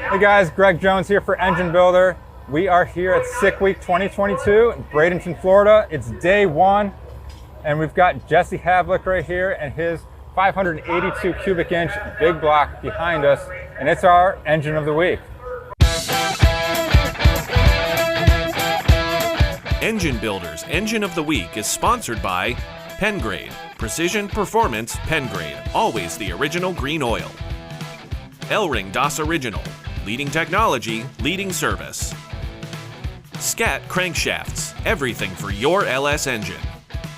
Hey guys, Greg Jones here for Engine Builder. We are here at Sick Week 2022 in Bradenton, Florida. It's day one, and we've got Jesse Havlik right here and his 582 cubic inch big block behind us, and it's our engine of the week. Engine Builder's Engine of the Week is sponsored by Pengrade, Precision Performance Pengrade, always the original green oil. Elring DOS Original, leading technology, leading service. Scat Crankshafts, everything for your LS engine.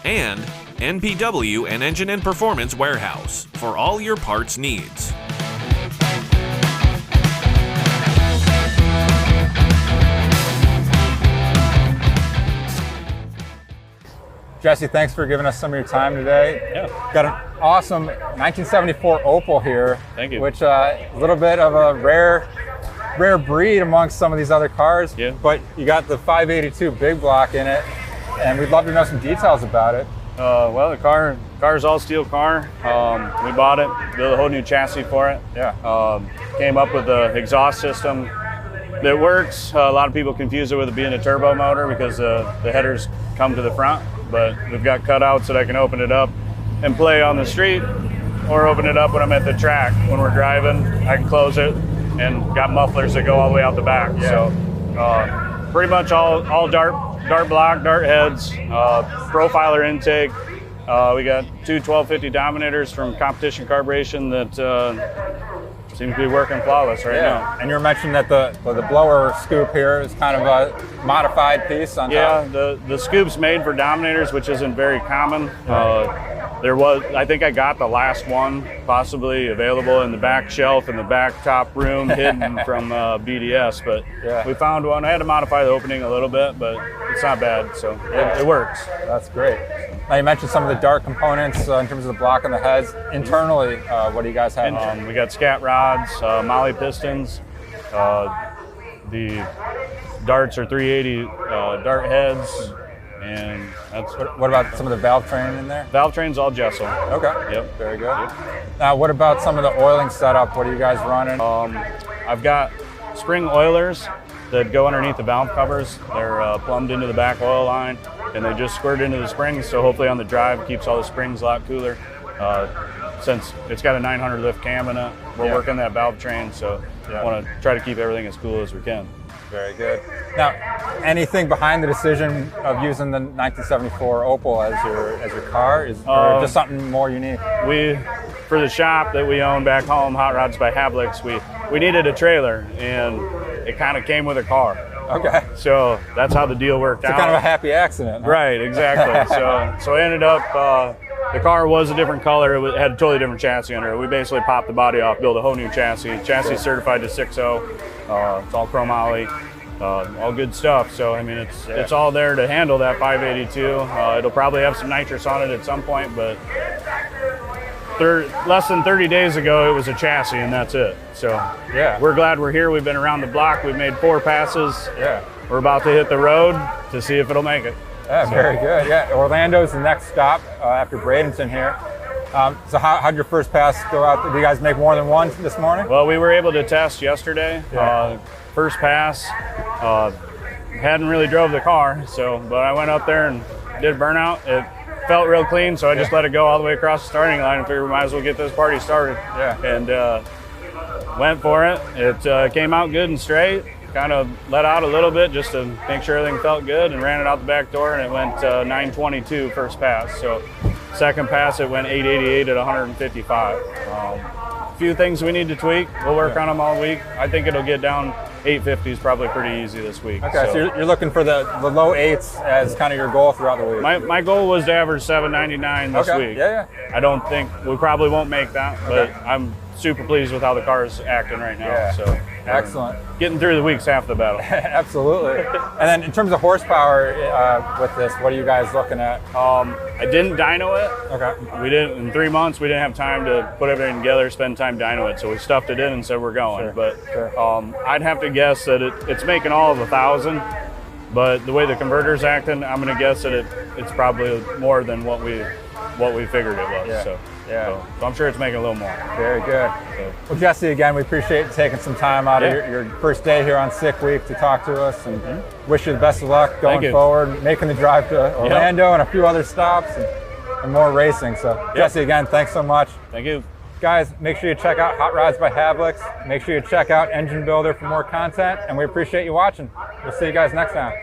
And NPW and Engine and Performance Warehouse, for all your parts needs. Jesse, thanks for giving us some of your time today. Yeah. Got an awesome 1974 Opel here. Thank you. Which a little bit of a rare breed amongst some of these other cars. Yeah. But you got the 582 big block in it, and we'd love to know some details about it. Well, the car's all steel car. We bought it, built a whole new chassis for it. Yeah. Came up with the exhaust system that works. A lot of people confuse it with it being a turbo motor because the headers come to the front, but we've got cutouts that I can open it up and play on the street, or open it up when I'm at the track. When we're driving, I can close it, and got mufflers that go all the way out the back. Yeah. So pretty much all dart block, dart heads, profiler intake. We got two 1250 Dominators from Competition Carburation that seems to be working flawless right now. And you were mentioning that the blower scoop here is kind of a modified piece on top. Yeah, the scoop's made for Dominators, which isn't very common. I think I got the last one possibly available in the back shelf in the back top room hidden from BDS, but we found one. I had to modify the opening a little bit, but it's not bad, so it works. That's great. Now you mentioned some of the dart components in terms of the block and the heads. Internally, what do you guys have? We got Scat rods, Molly pistons. The darts are 380 dart heads. And that's what about some of the valve train in there? Valve train's all Jessel. Okay. Yep. Very good. Yep. Now, what about some of the oiling setup? What are you guys running? I've got spring oilers that go underneath the valve covers. They're plumbed into the back oil line, and they just squirt into the springs. So hopefully on the drive, it keeps all the springs a lot cooler. Since it's got a 900 lift cam in it, we're working that valve train. So I want to try to keep everything as cool as we can. Very good. Now, anything behind the decision of using the 1974 Opel as your car, or just something more unique? For the shop that we own back home, Hot Rods by Havliks, we needed a trailer, and it kind of came with a car. Okay. So that's how the deal worked out. It's kind of a happy accident. Huh? Right, exactly. So I ended up, the car was a different color. It had a totally different chassis under it. We basically popped the body off, built a whole new chassis. Chassis certified to 6.0. It's all chrome ollie, all good stuff. So I mean, it's all there to handle that 582. It'll probably have some nitrous on it at some point, but less than 30 days ago, it was a chassis, and that's it. So we're glad we're here. We've been around the block. We've made 4 passes. Yeah. We're about to hit the road to see if it'll make it. Yeah, very good. Yeah, Orlando's the next stop after Bradenton here. So how'd your first pass go out? Did you guys make more than one this morning? Well, we were able to test yesterday. First pass, hadn't really drove the car, but I went up there and did burnout. It felt real clean, so I just let it go all the way across the starting line and figured we might as well get this party started. Yeah. And went for it. It came out good and straight. Kind of let out a little bit just to make sure everything felt good, and ran it out the back door, and it went 922 first pass. So second pass, it went 888 at 155. A few things we need to tweak. We'll work on them all week. I think it'll get down 850 is probably pretty easy this week. Okay, so you're looking for the low 8s as kind of your goal throughout the week. My goal was to average 799 this week. Yeah. I don't think we probably won't make that, but I'm super pleased with how the car is acting right now. Yeah. So excellent. Getting through the week's half the battle. Absolutely. And then in terms of horsepower with this, what are you guys looking at? I didn't dyno it. Okay. We didn't, in 3 months, we didn't have time to put everything together, spend time dyno it. So we stuffed it in and said we're going. But I'd have to guess that it's making all of 1,000. But the way the converter's acting, I'm going to guess that it's probably more than what we figured it was. Yeah. So Yeah. So I'm sure it's making a little more. Very good. Well, Jesse, again, we appreciate you taking some time out of your first day here on Sick Week to talk to us, and wish you the best of luck going forward, making the drive to Orlando and a few other stops and more racing. So, Jesse, again, thanks so much. Thank you. Guys, make sure you check out Hot Rods by Havliks. Make sure you check out Engine Builder for more content, and we appreciate you watching. We'll see you guys next time.